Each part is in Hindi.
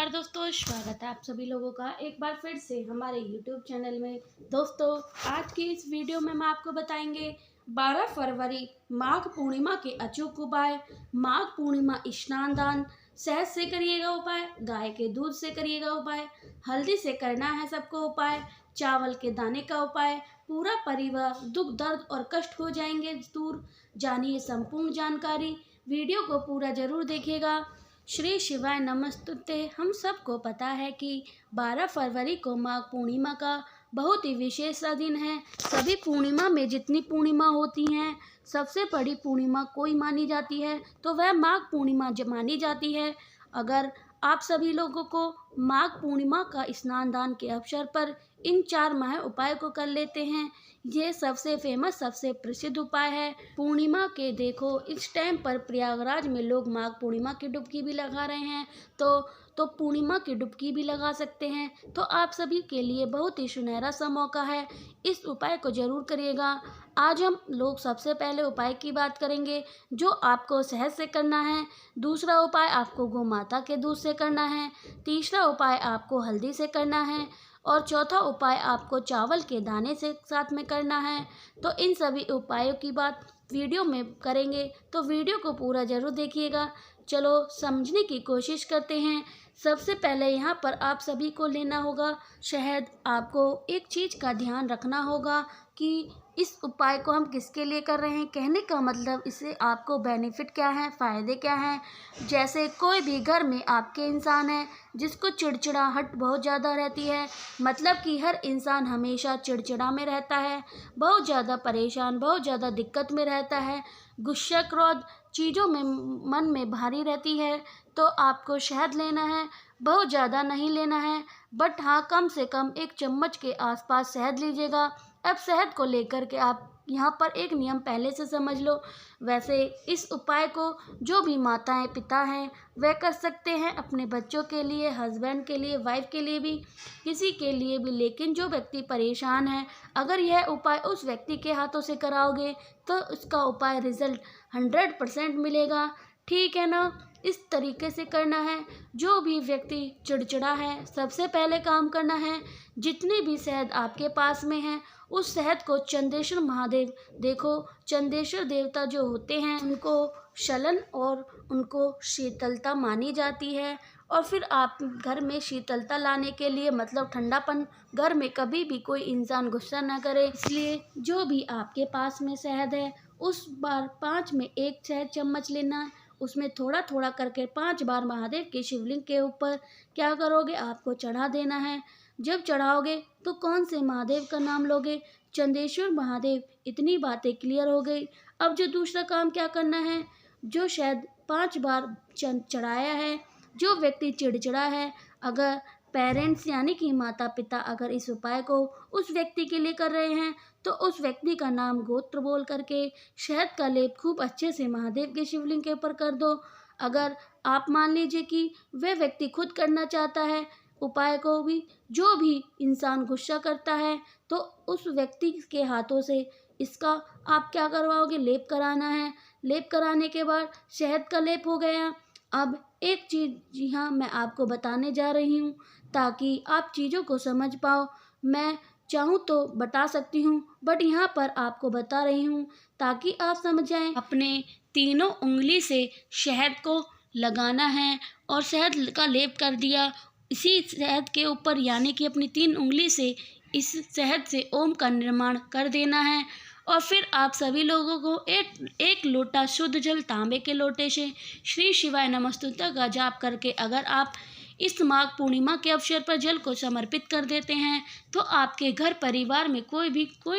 नमस्कार दोस्तों, स्वागत है आप सभी लोगों का एक बार फिर से हमारे YouTube चैनल में। दोस्तों, आज की इस वीडियो में हम आपको बताएंगे 12 फरवरी माघ पूर्णिमा के अचूक उपाय। माघ पूर्णिमा स्नान दान, शहद से करिएगा उपाय, गाय के दूध से करिएगा उपाय, हल्दी से करना है सबको उपाय, चावल के दाने का उपाय। पूरा परिवार दुख दर्द और कष्ट हो जाएंगे दूर। जानिए संपूर्ण जानकारी, वीडियो को पूरा जरूर देखिएगा। श्री शिवाय नमस्तुते। हम सबको पता है कि 12 फरवरी को माघ पूर्णिमा का बहुत ही विशेष दिन है। सभी पूर्णिमा में जितनी पूर्णिमा होती हैं, सबसे बड़ी पूर्णिमा कोई मानी जाती है तो वह माघ पूर्णिमा मानी जाती है। अगर आप सभी लोगों को माघ पूर्णिमा का स्नान दान के अवसर पर इन 4 महा उपाय को कर लेते हैं। ये सबसे फेमस, सबसे प्रसिद्ध उपाय है। पूर्णिमा के देखो इस टाइम पर प्रयागराज में लोग माघ पूर्णिमा की डुबकी भी लगा रहे हैं, तो पूर्णिमा की डुबकी भी लगा सकते हैं। तो आप सभी के लिए बहुत ही सुनहरा सा मौका है, इस उपाय को जरूर करिएगा। आज हम लोग सबसे पहले उपाय की बात करेंगे जो आपको शहद से करना है। दूसरा उपाय आपको गौ माता के दूध से करना है। तीसरा उपाय आपको हल्दी से करना है और चौथा उपाय आपको चावल के दाने से साथ में करना है। तो इन सभी उपायों की बात वीडियो में करेंगे, तो वीडियो को पूरा जरूर देखिएगा। चलो समझने की कोशिश करते हैं। सबसे पहले यहाँ पर आप सभी को लेना होगा शहद। आपको एक चीज़ का ध्यान रखना होगा कि इस उपाय को हम किसके लिए कर रहे हैं। कहने का मतलब इससे आपको बेनिफिट क्या है, फ़ायदे क्या हैं। जैसे कोई भी घर में आपके इंसान है जिसको चिड़चिड़ाहट बहुत ज़्यादा रहती है, मतलब कि हर इंसान हमेशा चिड़चिड़ा में रहता है, बहुत ज़्यादा परेशान, बहुत ज़्यादा दिक्कत में रहता है, गुस्सा क्रोध चीज़ों में मन में भारी रहती है, तो आपको शहद लेना है। बहुत ज़्यादा नहीं लेना है, बट हाँ कम से कम 1 चम्मच के आसपास शहद लीजिएगा। अब शहद को लेकर के आप यहाँ पर एक नियम पहले से समझ लो। वैसे इस उपाय को जो भी माताएं पिता हैं वह कर सकते हैं अपने बच्चों के लिए, हस्बैंड के लिए, वाइफ के लिए भी, किसी के लिए भी। लेकिन जो व्यक्ति परेशान है, अगर यह उपाय उस व्यक्ति के हाथों से कराओगे तो उसका उपाय रिजल्ट 100% मिलेगा। ठीक है ना। इस तरीके से करना है। जो भी व्यक्ति चिड़चिड़ा है, सबसे पहले काम करना है, जितनी भी शहद आपके पास में है उस शहद को चंदेश्वर महादेव, देखो चंदेश्वर देवता जो होते हैं उनको शलन और उनको शीतलता मानी जाती है। और फिर आप घर में शीतलता लाने के लिए, मतलब ठंडापन, घर में कभी भी कोई इंसान गुस्सा ना करे, इसलिए जो भी आपके पास में शहद है उस बार 5 में 1 शहद चम्मच लेना है। उसमें थोड़ा थोड़ा करके 5 बार महादेव के शिवलिंग के ऊपर क्या करोगे, आपको चढ़ा देना है। जब चढ़ाओगे तो कौन से महादेव का नाम लोगे, चंदेश्वर महादेव। इतनी बातें क्लियर हो गई। अब जो दूसरा काम क्या करना है, जो शहद 5 बार चढ़ाया है, जो व्यक्ति चिड़चिड़ा है, अगर पेरेंट्स यानी कि माता पिता अगर इस उपाय को उस व्यक्ति के लिए कर रहे हैं तो उस व्यक्ति का नाम गोत्र बोल करके शहद का लेप खूब अच्छे से महादेव के शिवलिंग के ऊपर कर दो। अगर आप मान लीजिए कि वह व्यक्ति खुद करना चाहता है उपाय को भी, जो भी इंसान गुस्सा करता है, तो उस व्यक्ति के हाथों से इसका आप क्या करवाओगे, लेप कराना है। लेप कराने के बाद शहद का लेप हो गया। अब एक चीज़, जी हाँ, मैं आपको बताने जा रही हूँ ताकि आप चीज़ों को समझ पाओ। मैं चाहूँ तो बता सकती हूँ, बट यहाँ पर आपको बता रही हूँ ताकि आप समझ जाएं। अपने तीनों उंगली से शहद को लगाना है और शहद का लेप कर दिया। इसी शहद के ऊपर यानी कि अपनी 3 उंगली से इस शहद से ओम का निर्माण कर देना है। और फिर आप सभी लोगों को एक लोटा शुद्ध जल तांबे के लोटे से श्री शिवाय नमस्तुते का जाप करके अगर आप इस माघ पूर्णिमा के अवसर पर जल को समर्पित कर देते हैं तो आपके घर परिवार में कोई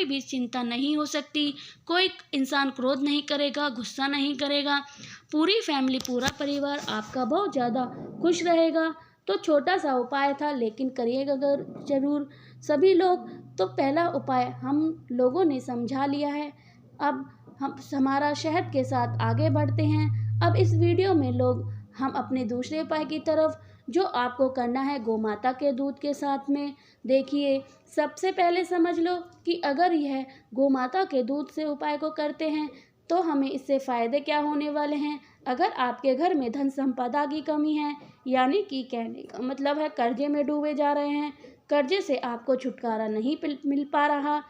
भी चिंता नहीं हो सकती। कोई इंसान क्रोध नहीं करेगा, गुस्सा नहीं करेगा। पूरी फैमिली, पूरा परिवार आपका बहुत ज़्यादा खुश रहेगा। तो छोटा सा उपाय था, लेकिन करिएगा अगर ज़रूर सभी लोग। तो पहला उपाय हम लोगों ने समझा लिया है। अब हम हमारा शहद के साथ आगे बढ़ते हैं। अब इस वीडियो में हम अपने दूसरे उपाय की तरफ, जो आपको करना है गौ माता के दूध के साथ में। देखिए, सबसे पहले समझ लो कि अगर यह गौ माता के दूध से उपाय को करते हैं तो हमें इससे फ़ायदे क्या होने वाले हैं। अगर आपके घर में धन संपदा की कमी है, यानी कि कहने का मतलब है कर्जे में डूबे जा रहे हैं, कर्जे से आपको छुटकारा नहीं मिल पा रहा,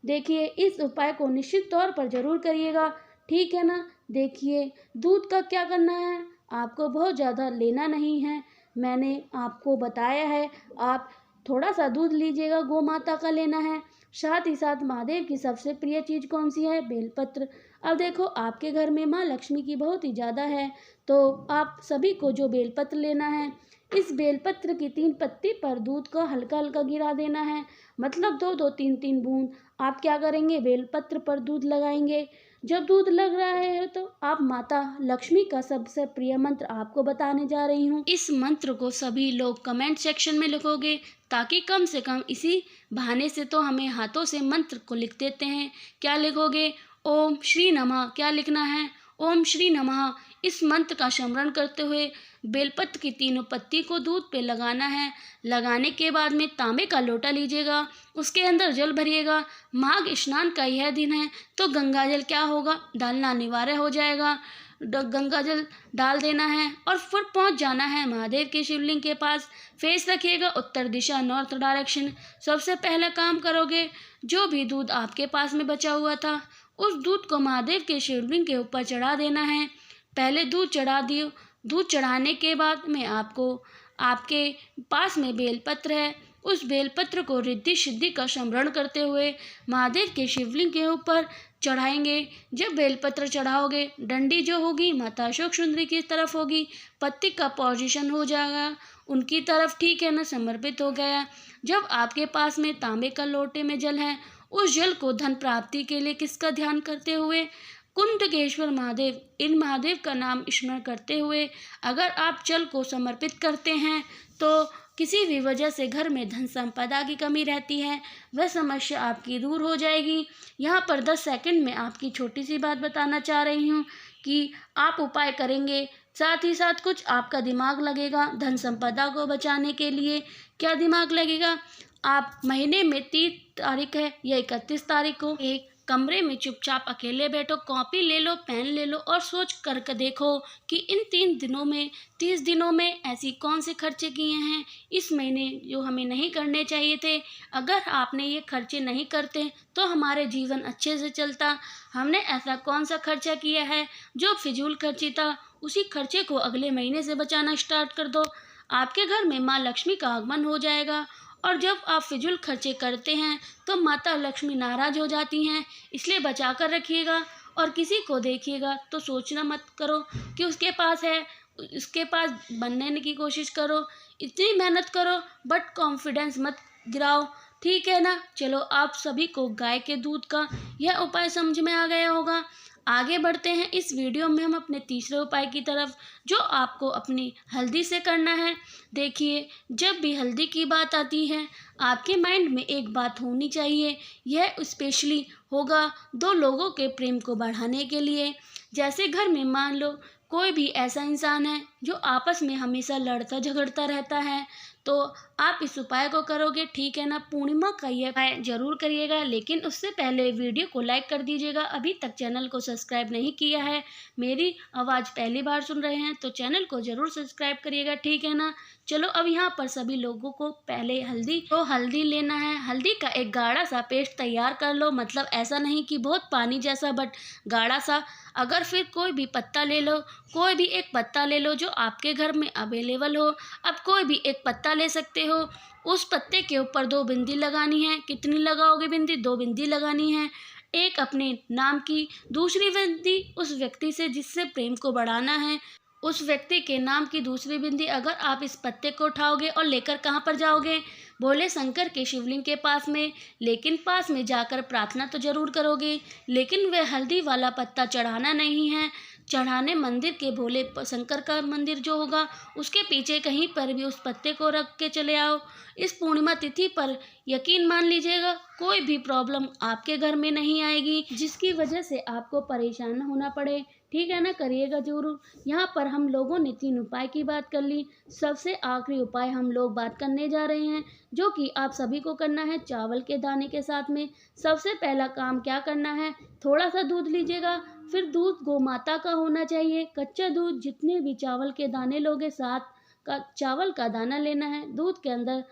देखिए इस उपाय को निश्चित तौर पर ज़रूर करिएगा, ठीक है ना। देखिए दूध का क्या करना है, आपको बहुत ज़्यादा लेना नहीं है, मैंने आपको बताया है। आप थोड़ा सा दूध लीजिएगा, गौ माता का लेना है। साथ ही साथ महादेव की सबसे प्रिय चीज़ कौन सी है, बेलपत्र। अब देखो आपके घर में माँ लक्ष्मी की बहुत ही ज़्यादा है, तो आप सभी को जो बेलपत्र लेना है, इस बेलपत्र की 3 पत्ती पर दूध को हल्का हल्का गिरा देना है, मतलब 2-2 3-3 बूंद। आप क्या करेंगे, बेलपत्र पर दूध लगाएंगे। जब दूध लग रहा है तो आप माता लक्ष्मी का सबसे प्रिय मंत्र आपको बताने जा रही हूँ। इस मंत्र को सभी लोग कमेंट सेक्शन में लिखोगे, ताकि कम से कम इसी बहाने से तो हमें हाथों से मंत्र को लिख देते हैं। क्या लिखोगे, ओम श्री नमः। क्या लिखना है, ओम श्री नमः। इस मंत्र का स्मरण करते हुए बेलपत्र की 3 पत्ती को दूध पे लगाना है। लगाने के बाद में तांबे का लोटा लीजिएगा, उसके अंदर जल भरिएगा। माघ स्नान का यह दिन है, तो गंगा जल क्या होगा, डालना अनिवार्य हो जाएगा। गंगा जल डाल देना है और फिर पहुंच जाना है महादेव के शिवलिंग के पास। फेस रखिएगा उत्तर दिशा, नॉर्थ डायरेक्शन। सबसे पहला काम करोगे, जो भी दूध आपके पास में बचा हुआ था, उस दूध को महादेव के शिवलिंग के ऊपर चढ़ा देना है। पहले दूध चढ़ा दियो। दूध चढ़ाने के बाद में आपको, आपके पास में बेलपत्र है, उस बेलपत्र को रिद्धि सिद्धि का स्मरण करते हुए महादेव के शिवलिंग के ऊपर चढ़ाएंगे। जब बेलपत्र चढ़ाओगे, डंडी जो होगी माता अशोक सुंदरी की तरफ होगी, पत्ती का पोजीशन हो जाएगा उनकी तरफ, ठीक है ना, समर्पित हो गया। जब आपके पास में तांबे का लोटे में जल है, उस जल को धन प्राप्ति के लिए किसका ध्यान करते हुए, कुंडकेश्वर महादेव, इन महादेव का नाम स्मरण करते हुए अगर आप जल को समर्पित करते हैं, तो किसी भी वजह से घर में धन संपदा की कमी रहती है, वह समस्या आपकी दूर हो जाएगी। यहाँ पर 10 सेकंड में आपकी छोटी सी बात बताना चाह रही हूँ कि आप उपाय करेंगे, साथ ही साथ कुछ आपका दिमाग लगेगा धन संपदा को बचाने के लिए। क्या दिमाग लगेगा, आप महीने में 30 तारीख है या 31 तारीख को एक कमरे में चुपचाप अकेले बैठो, कॉपी ले लो, पेन ले लो और सोच करके देखो कि इन 3 दिनों में, 30 दिनों में ऐसी कौन से खर्चे किए हैं इस महीने जो हमें नहीं करने चाहिए थे। अगर आपने ये खर्चे नहीं करते तो हमारे जीवन अच्छे से चलता। हमने ऐसा कौन सा खर्चा किया है जो फिजूल खर्ची था, उसी खर्चे को अगले महीने से बचाना स्टार्ट कर दो। आपके घर में माँ लक्ष्मी का आगमन हो जाएगा। और जब आप फिजूल खर्चे करते हैं तो माता लक्ष्मी नाराज हो जाती हैं, इसलिए बचा कर रखिएगा। और किसी को देखिएगा तो सोचना मत करो कि उसके पास है, उसके पास बनने की कोशिश करो, इतनी मेहनत करो, बट कॉन्फिडेंस मत गिराओ, ठीक है ना। चलो आप सभी को गाय के दूध का यह उपाय समझ में आ गया होगा। आगे बढ़ते हैं इस वीडियो में हम अपने तीसरे उपाय की तरफ, जो आपको अपनी हल्दी से करना है। देखिए जब भी हल्दी की बात आती है, आपके माइंड में एक बात होनी चाहिए, यह स्पेशली होगा 2 लोगों के प्रेम को बढ़ाने के लिए। जैसे घर में मान लो कोई भी ऐसा इंसान है जो आपस में हमेशा लड़ता झगड़ता रहता है, तो आप इस उपाय को करोगे, ठीक है ना। पूर्णिमा का यह उपाय जरूर करिएगा, लेकिन उससे पहले वीडियो को लाइक कर दीजिएगा। अभी तक चैनल को सब्सक्राइब नहीं किया है, मेरी आवाज़ पहली बार सुन रहे हैं तो चैनल को ज़रूर सब्सक्राइब करिएगा, ठीक है ना। चलो अब यहाँ पर सभी लोगों को पहले हल्दी लेना है। हल्दी का एक गाढ़ा सा पेस्ट तैयार कर लो, मतलब ऐसा नहीं कि बहुत पानी जैसा, बट गाढ़ा सा। अगर फिर कोई भी पत्ता ले लो, कोई भी एक पत्ता ले लो जो आपके घर में अवेलेबल हो। अब कोई भी एक पत्ता ले सकते हो, उस पत्ते के ऊपर 2 बिंदी लगानी है। कितनी लगाओगे बिंदी, 2 बिंदी लगानी है। एक अपने नाम की, दूसरी बिंदी उस व्यक्ति से जिससे प्रेम को बढ़ाना है, उस व्यक्ति के नाम की दूसरी बिंदी। अगर आप इस पत्ते को उठाओगे और लेकर कहाँ पर जाओगे, भोले शंकर के शिवलिंग के पास में। लेकिन पास में जाकर प्रार्थना तो जरूर करोगे, लेकिन वह हल्दी वाला पत्ता चढ़ाना नहीं है। चढ़ाने मंदिर के भोले शंकर का मंदिर जो होगा उसके पीछे कहीं पर भी उस पत्ते को रख के चले आओ। इस पूर्णिमा तिथि पर यकीन मान लीजिएगा कोई भी प्रॉब्लम आपके घर में नहीं आएगी, जिसकी वजह से आपको परेशान होना पड़े। ठीक है ना, करिएगा ज़रूर। यहाँ पर हम लोगों ने 3 उपाय की बात कर ली। सबसे आखिरी उपाय हम लोग बात करने जा रहे हैं, जो कि आप सभी को करना है चावल के दाने के साथ में। सबसे पहला काम क्या करना है, थोड़ा-सा दूध लीजिएगा, फिर दूध गोमाता का होना चाहिए। कच्चा दूध जितने भी चावल के दाने लोगे, 7 का चावल का दाना लेना है, दूध के अंदर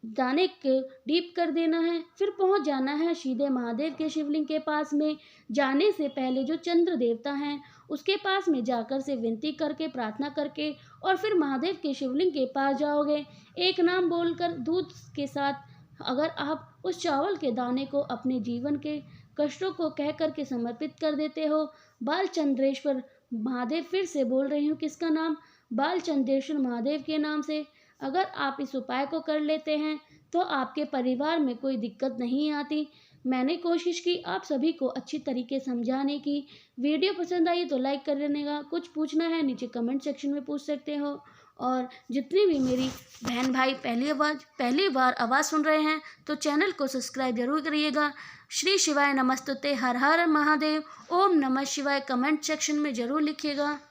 दाने को डीप कर देना है, फिर पहुंच जाना है सीधे महादेव के शिवलिंग के पास में। जाने से पहले जो चंद्र देवता हैं उसके पास में जाकर से विनती करके, प्रार्थना करके, और फिर महादेव के शिवलिंग के पास जाओगे। एक नाम बोलकर दूध के साथ अगर आप उस चावल के दाने को अपने जीवन के कष्टों को कह कर के समर्पित कर देते हो, बालचंद्रेश्वर महादेव, फिर से बोल रही हूँ किसका नाम, बालचंद्रेश्वर महादेव के नाम से अगर आप इस उपाय को कर लेते हैं तो आपके परिवार में कोई दिक्कत नहीं आती। मैंने कोशिश की आप सभी को अच्छी तरीके समझाने की। वीडियो पसंद आई तो लाइक कर देने का, कुछ पूछना है नीचे कमेंट सेक्शन में पूछ सकते हो। और जितनी भी मेरी बहन भाई पहली बार आवाज़ सुन रहे हैं तो चैनल को सब्सक्राइब जरूर करिएगा। श्री शिवाय नमस्तुते, हर हर महादेव, ओम नमः शिवाय कमेंट सेक्शन में ज़रूर लिखिएगा।